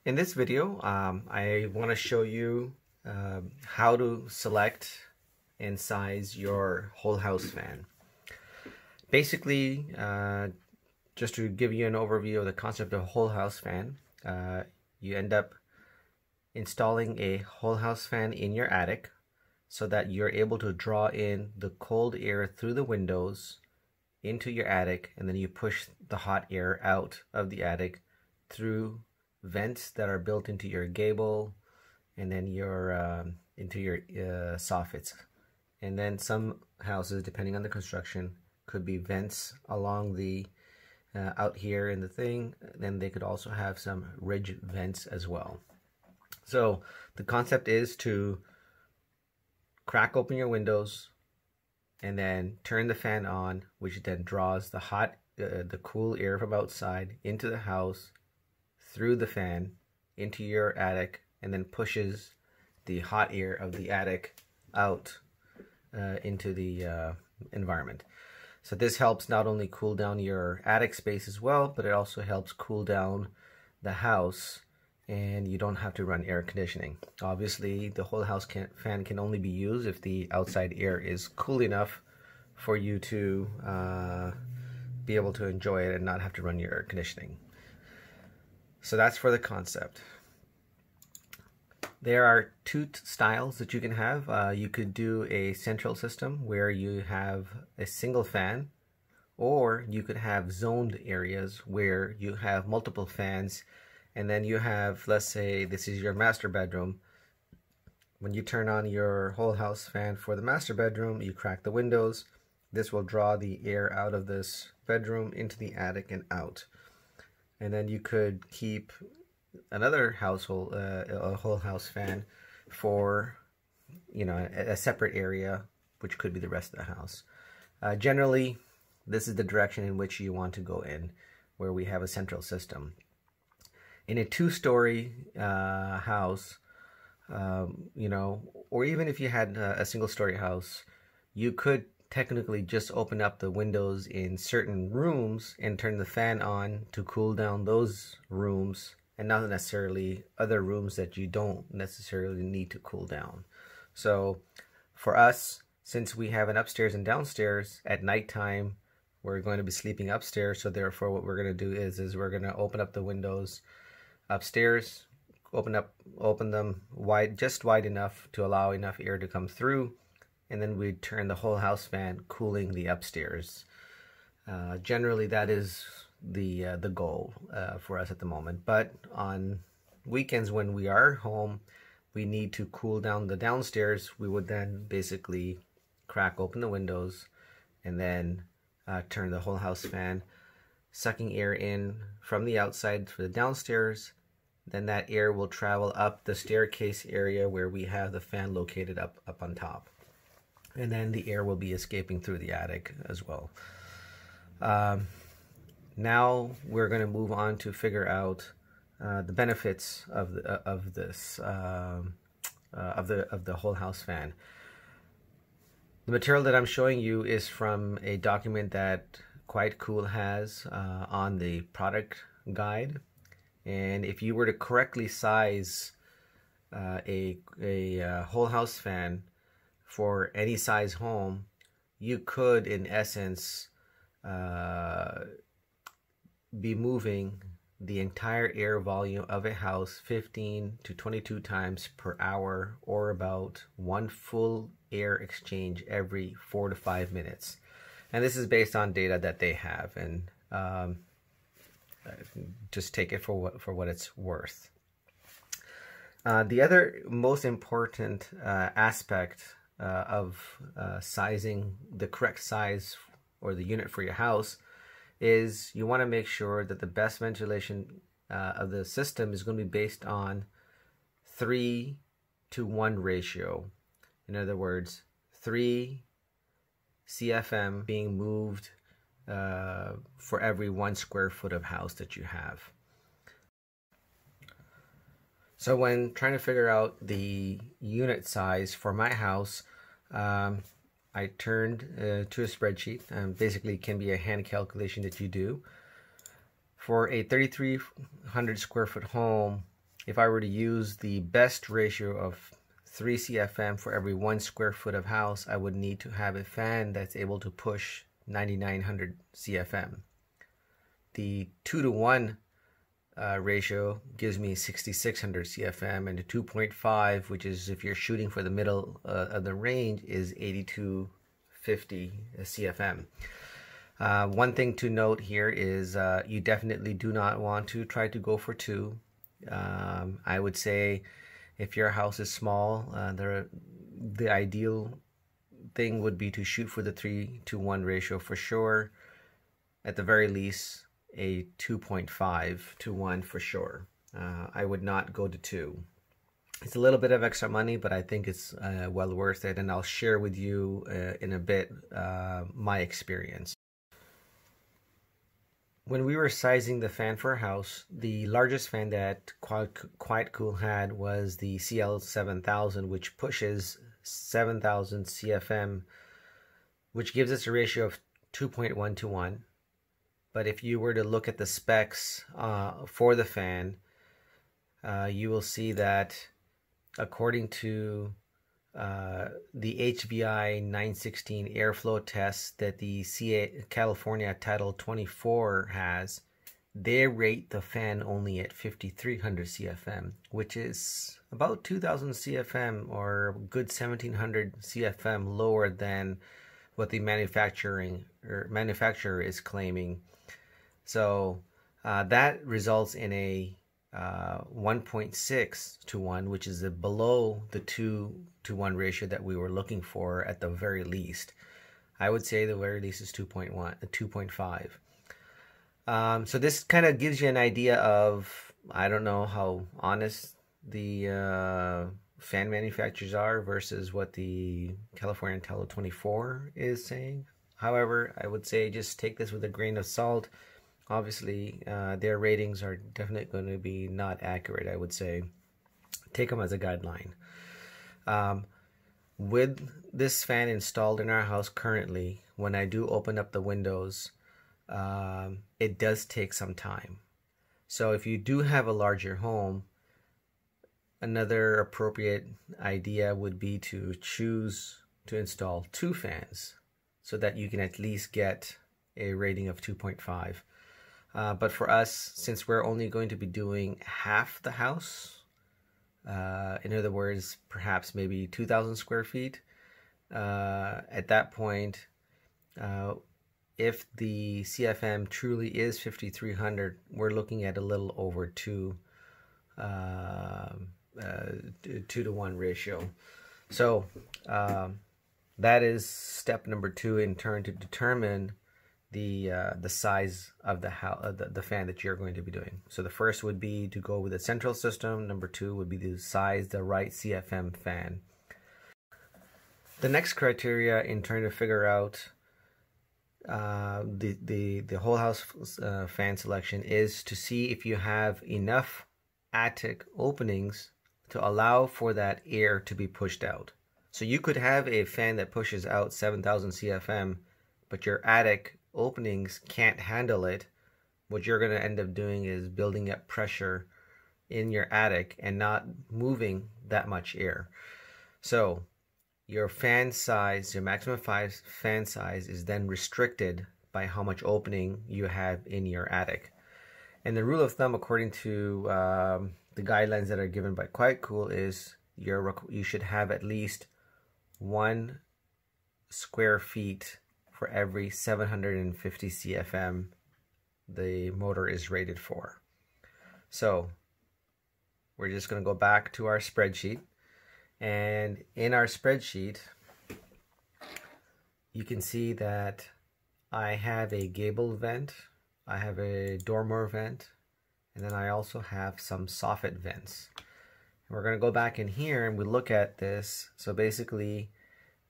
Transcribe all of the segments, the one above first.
In this video, I want to show you how to select and size your whole house fan. Basically, just to give you an overview of the concept of a whole house fan, you end up installing a whole house fan in your attic so that you're able to draw in the cold air through the windows into your attic, and then you push the hot air out of the attic through vents that are built into your gable and then your into your soffits. And then some houses, depending on the construction, could be vents along the out here in the thing. Then they could also have some ridge vents as well. So the concept is to crack open your windows and then turn the fan on, which then draws the hot, the cool air from outside into the house through the fan into your attic, and then pushes the hot air of the attic out into the environment. So this helps not only cool down your attic space as well, but it also helps cool down the house, and you don't have to run air conditioning. Obviously, the whole house fan can only be used if the outside air is cool enough for you to be able to enjoy it and not have to run your air conditioning. So that's for the concept. There are two styles that you can have. You could do a central system where you have a single fan, or you could have zoned areas where you have multiple fans, and then you have, let's say this is your master bedroom. When you turn on your whole house fan for the master bedroom, you crack the windows. This will draw the air out of this bedroom into the attic and out. And then you could keep another household, a whole house fan for, you know, a separate area, which could be the rest of the house. Generally, this is the direction in which you want to go in, where we have a central system. In a two-story house, you know, or even if you had a single-story house, you could technically just open up the windows in certain rooms and turn the fan on to cool down those rooms, and not necessarily other rooms that you don't necessarily need to cool down. So for us, since we have an upstairs and downstairs, at nighttime we're going to be sleeping upstairs, so therefore what we're going to do is we're going to open up the windows upstairs, open them wide, just wide enough to allow enough air to come through, and then we turn the whole house fan, cooling the upstairs. Generally, that is the goal for us at the moment. But on weekends when we are home, we need to cool down the downstairs. We would then basically crack open the windows and then turn the whole house fan, sucking air in from the outside for the downstairs. Then that air will travel up the staircase area where we have the fan located up on top. And then the air will be escaping through the attic as well. Now we're going to move on to figure out the benefits of the whole house fan. The material that I'm showing you is from a document that Quite Cool has on the product guide. And if you were to correctly size a whole house fan for any size home, you could, in essence, be moving the entire air volume of a house 15 to 22 times per hour, or about one full air exchange every 4 to 5 minutes. And this is based on data that they have, and just take it for what it's worth. The other most important aspect of sizing the correct size or the unit for your house is you want to make sure that the best ventilation of the system is going to be based on 3:1 ratio. In other words, 3 CFM being moved for every 1 square foot of house that you have. So when trying to figure out the unit size for my house, I turned to a spreadsheet, and basically it can be a hand calculation that you do. For a 3,300 square foot home, if I were to use the best ratio of 3 CFM for every 1 square foot of house, I would need to have a fan that's able to push 9,900 CFM. The 2 to 1 ratio gives me 6,600 CFM, and the 2.5, which is if you're shooting for the middle of the range, is 8,250 CFM. One thing to note here is you definitely do not want to try to go for 2. I would say if your house is small, the ideal thing would be to shoot for the 3 to 1 ratio for sure. At the very least, a 2.5 to 1 for sure. I would not go to 2. It's a little bit of extra money, but I think it's well worth it, and I'll share with you in a bit my experience. When we were sizing the fan for a house, the largest fan that Quiet Cool had was the CL7000, which pushes 7,000 CFM, which gives us a ratio of 2.1 to 1. But if you were to look at the specs for the fan, you will see that according to the HVI 916 airflow test that the California Title 24 has, they rate the fan only at 5,300 CFM, which is about 2,000 CFM or a good 1,700 CFM lower than what the manufacturer is claiming. So that results in a 1.6 to 1, which is below the 2 to 1 ratio that we were looking for at the very least. I would say the very least is 2.5. So this kind of gives you an idea of, I don't know how honest the fan manufacturers are versus what the California Title 24 is saying. However, I would say just take this with a grain of salt. Obviously, their ratings are definitely going to be not accurate, I would say. Take them as a guideline. With this fan installed in our house currently, when I do open up the windows, it does take some time. So if you do have a larger home, another appropriate idea would be to choose to install 2 fans so that you can at least get a rating of 2.5. But for us, since we're only going to be doing half the house, in other words, perhaps maybe 2,000 square feet, at that point, if the CFM truly is 5,300, we're looking at a little over 2 to 1 ratio. So that is step number 2 in turn to determine the size of the fan that you're going to be doing. So the first would be to go with a central system. Number 2 would be to size the right CFM fan. The next criteria in trying to figure out the whole house fan selection is to see if you have enough attic openings to allow for that air to be pushed out. So you could have a fan that pushes out 7,000 CFM, but your attic openings can't handle it. What you're going to end up doing is building up pressure in your attic and not moving that much air. So your fan size, your maximum fan size, is then restricted by how much opening you have in your attic. And the rule of thumb, according to the guidelines that are given by Quiet Cool, is you should have at least 1 square feet for every 750 CFM the motor is rated for. So we're just going to go back to our spreadsheet, and in our spreadsheet you can see that I have a gable vent, I have a dormer vent, and then I also have some soffit vents. And we're going to go back in here and we look at this. So basically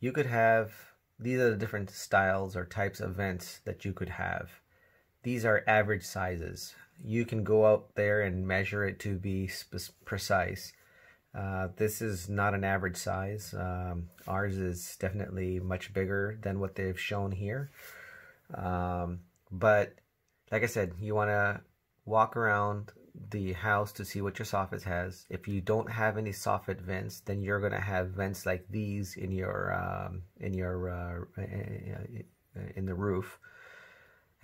you could have, these are the different styles or types of vents that you could have. These are average sizes. You can go out there and measure it to be precise. This is not an average size. Ours is definitely much bigger than what they've shown here. But like I said, you want to walk around, the house to see what your soffit has. If you don't have any soffit vents, then you're going to have vents like these in the roof.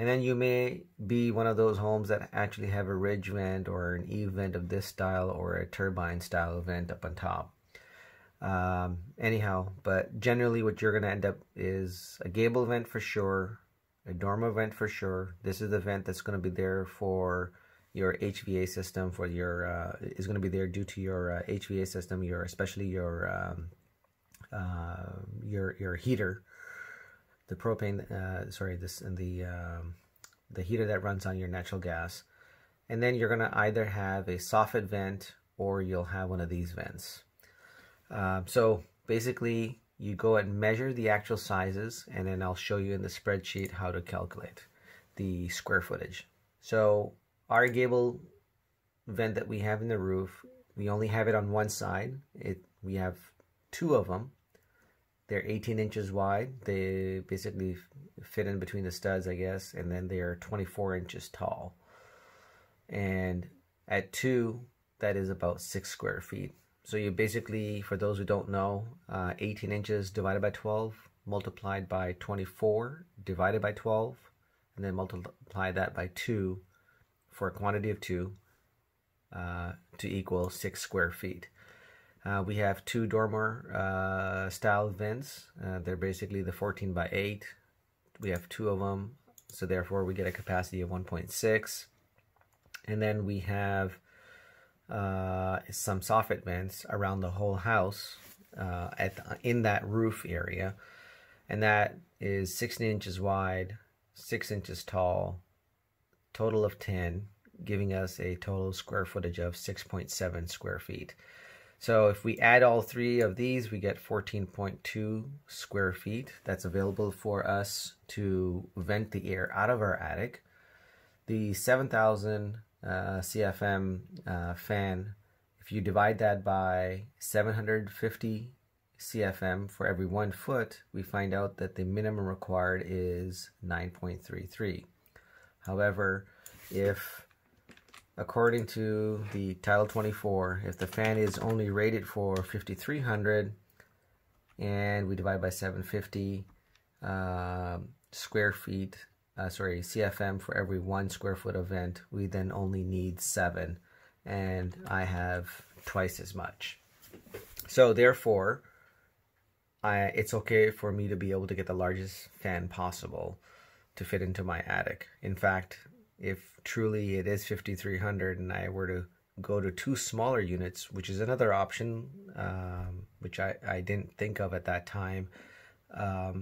And then you may be one of those homes that actually have a ridge vent or an eave vent of this style or a turbine style vent up on top. Anyhow, but generally what you're going to end up is a gable vent for sure, a dormer vent for sure. This is the vent that's going to be there for your HVA system, for your is going to be there due to your HVA system, especially your heater. The propane, the heater that runs on your natural gas. And then you're going to either have a soffit vent or you'll have one of these vents. So basically you go and measure the actual sizes, and then I'll show you in the spreadsheet how to calculate the square footage. So our gable vent that we have in the roof, we only have it on one side. We have two of them. They're 18 inches wide. They basically fit in between the studs, I guess, and then they're 24 inches tall. And at 2, that is about 6 square feet. So you basically, for those who don't know, 18 inches divided by 12, multiplied by 24, divided by 12, and then multiply that by 2 for a quantity of 2 to equal 6 square feet. We have 2 dormer style vents. They're basically the 14 by 8. We have 2 of them, so therefore we get a capacity of 1.6. And then we have some soffit vents around the whole house in that roof area, and that is 16 inches wide, 6 inches tall, total of 10, giving us a total square footage of 6.7 square feet. So if we add all 3 of these, we get 14.2 square feet. That's available for us to vent the air out of our attic. The 7,000 CFM fan, if you divide that by 750 CFM for every 1 foot, we find out that the minimum required is 9.33. However, if according to the Title 24, if the fan is only rated for 5,300 and we divide by 750 CFM for every 1 square foot of vent, we then only need 7, and I have twice as much. So therefore, it's okay for me to be able to get the largest fan possible to fit into my attic. In fact, if truly it is 5,300 and I were to go to 2 smaller units, which is another option, which I didn't think of at that time, I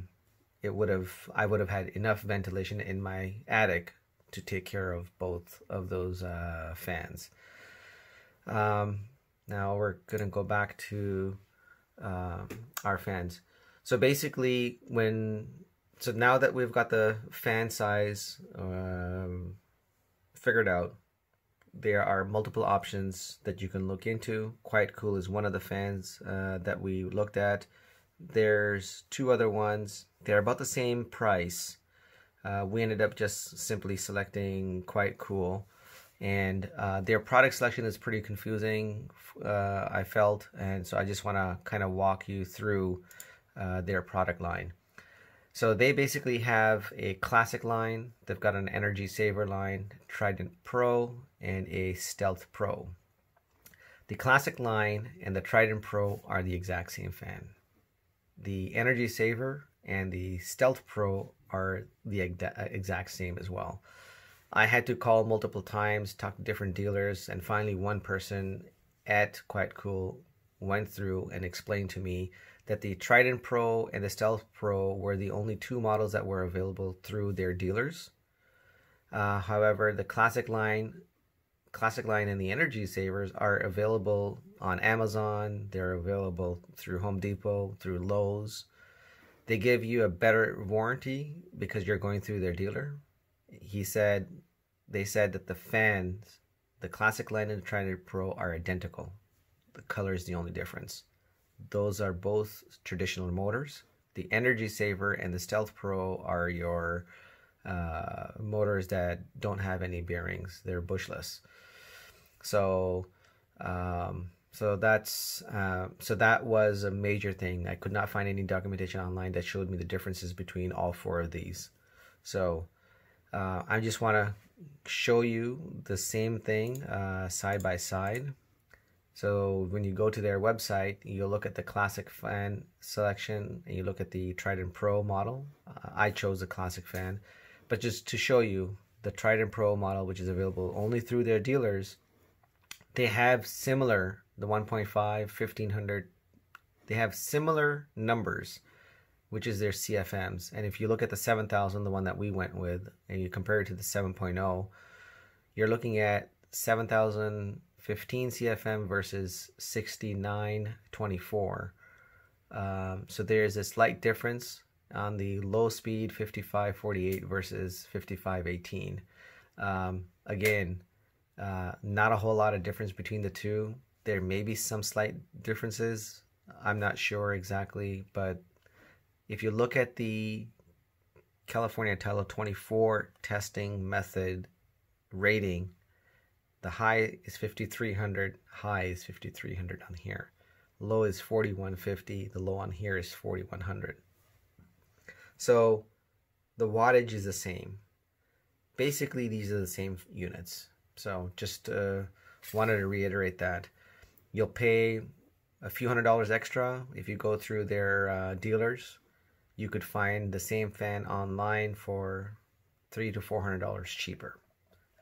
would have had enough ventilation in my attic to take care of both of those fans. Now we're going to go back to our fans. So basically, now that we've got the fan size figured out, there are multiple options that you can look into. Quite Cool is one of the fans that we looked at. There's 2 other ones. They're about the same price. We ended up just simply selecting Quite Cool, and their product selection is pretty confusing, I felt, and so I just want to kind of walk you through their product line. So they basically have a classic line, they've got an Energy Saver line, Trident Pro, and a Stealth Pro. The classic line and the Trident Pro are the exact same fan. The Energy Saver and the Stealth Pro are the exact same as well. I had to call multiple times, talk to different dealers, and finally one person at Quite Cool went through and explained to me that the Trident Pro and the Stealth Pro were the only 2 models that were available through their dealers. However, the classic line and the Energy Savers are available on Amazon. They're available through Home Depot, through Lowe's. They give you a better warranty because you're going through their dealer. They said that the fans, the classic line and the Trident Pro, are identical. The color is the only difference. Those are both traditional motors. The Energy Saver and the Stealth Pro are your motors that don't have any bearings. They're bushless. So so that was a major thing. I could not find any documentation online that showed me the differences between all four of these. So I just want to show you the same thing side by side. So when you go to their website, you look at the classic fan selection and you look at the Trident Pro model. I chose the classic fan, but just to show you the Trident Pro model, which is available only through their dealers, they have similar, the 1.5, 1500, they have similar numbers, which is their CFMs. And if you look at the 7000, the one that we went with, and you compare it to the 7.0, you're looking at 7015 CFM versus 6924. So there's a slight difference on the low speed 5548 versus 5518. Again, not a whole lot of difference between the two. There may be some slight differences. I'm not sure exactly, but if you look at the California Untitled 24 testing method rating, the high is 5300, high is 5300 on here. Low is 4150, the low on here is 4100. So the wattage is the same. Basically, these are the same units. So just wanted to reiterate that. You'll pay a few $100s extra if you go through their dealers. You could find the same fan online for $300 to $400 cheaper.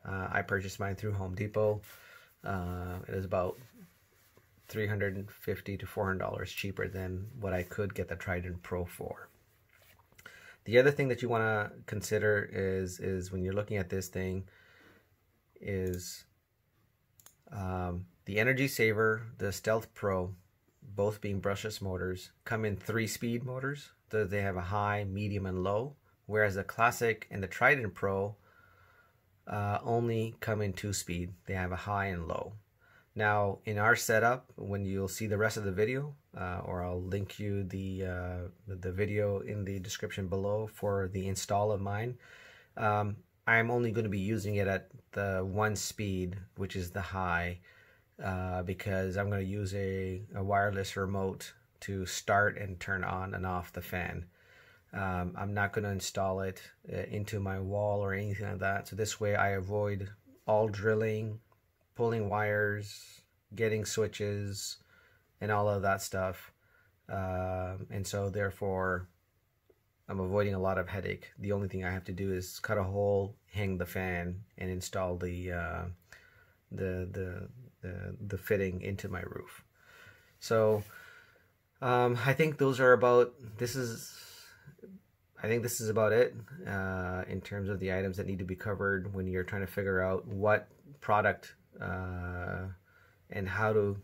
I purchased mine through Home Depot. It was about $350 to $400 cheaper than what I could get the Trident Pro for. The other thing that you want to consider is when you're looking at this thing is the Energy Saver, the Stealth Pro, both being brushless motors, come in 3-speed motors. So they have a high, medium, and low, whereas the Classic and the Trident Pro only come in 2-speed. They have a high and low. Now, in our setup, when you'll see the rest of the video, or I'll link you the video in the description below for the install of mine, I'm only going to be using it at the 1-speed, which is the high, because I'm going to use a wireless remote to start and turn on and off the fan. I'm not going to install it into my wall or anything like that. So this way I avoid all drilling, pulling wires, getting switches, and all of that stuff. And so therefore I'm avoiding a lot of headache. The only thing I have to do is cut a hole, hang the fan, and install the fitting into my roof. So I think those are about, I think this is about it in terms of the items that need to be covered when you're trying to figure out what product and how to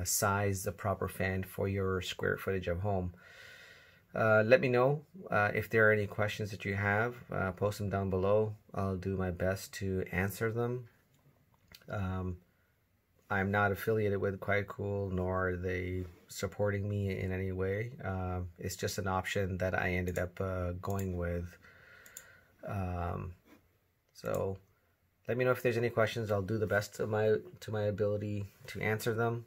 size the proper fan for your square footage of home. Let me know if there are any questions that you have. Post them down below. I'll do my best to answer them. I'm not affiliated with Quite Cool, nor are they supporting me in any way. It's just an option that I ended up going with. So let me know if there's any questions. I'll do the best to my ability to answer them.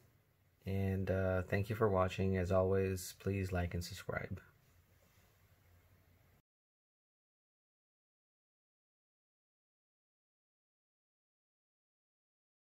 And thank you for watching. As always, please like and subscribe.